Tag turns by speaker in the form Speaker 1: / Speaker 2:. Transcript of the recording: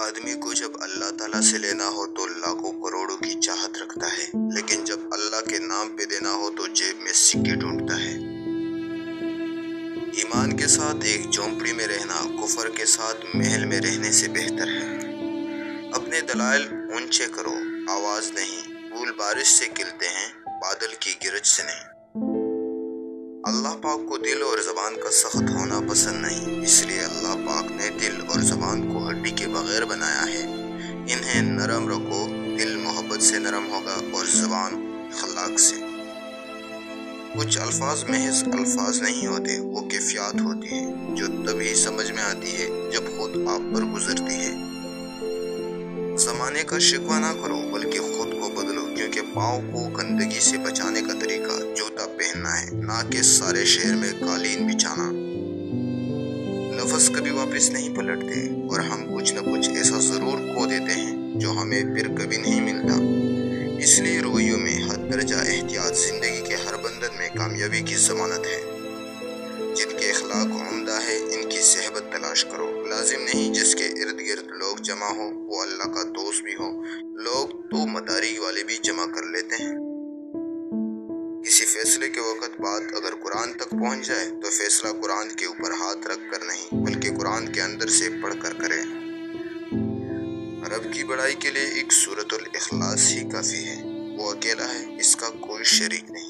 Speaker 1: आदमी को जब अल्लाह ताला से लेना हो तो लाखों करोड़ों की चाहत रखता है, लेकिन जब अल्लाह के नाम पे देना हो तो जेब में सिक्के ढूंढता है। ईमान के साथ एक झोंपड़ी में रहना कुफर के साथ महल में रहने से बेहतर है। अपने दलाइल ऊंचे करो, आवाज नहीं। फूल बारिश से खिलते हैं, बादल की गिरज से नहीं। अल्लाह पाक को दिल और ज़बान का सख्त होना पसंद नहीं, इसलिए अल्लाह पाक ने दिल और ज़बान को हड्डी के बगैर बनाया है। इन्हें नरम रखो, दिल मोहब्बत से नरम होगा और ज़बान अखलाक से। कुछ अल्फाज महज अल्फाज नहीं होते, वो कैफियत होती है जो तभी समझ में आती है जब खुद आप पर गुजरती है। ज़माने का शिकवा ना करो बल्कि खुद को बदलो, क्योंकि पाँव को गंदगी से बचाने का तरीका जूता पहनना है, ना कि सारे शहर में कालीन बिछाना। लफ्ज़ कभी वापस नहीं पलटते और हम कुछ न कुछ ऐसा ज़रूर खो देते हैं जो हमें फिर कभी नहीं मिलता। इसलिए रवैयों में हद दर्जा एहतियात ज़िंदगी के हर बंधन में कामयाबी की ज़मानत है। जिनके अखलाक उम्दा है, इनकी सहबत तलाश करो। लाजिम नहीं जिसके इर्द गिर्द लोग जमा हो वो अल्लाह का दोस्त भी हो, लोग तो मदारी वाले भी जमा कर लेते हैं। किसी फैसले के वक्त बात अगर कुरान तक पहुंच जाए तो फैसला कुरान के ऊपर हाथ रख कर नहीं बल्कि कुरान के अंदर से पढ़ कर करें। रब की बड़ाई के लिए एक सूरतुल इखलास ही काफ़ी है, वो अकेला है, इसका कोई शरीक नहीं।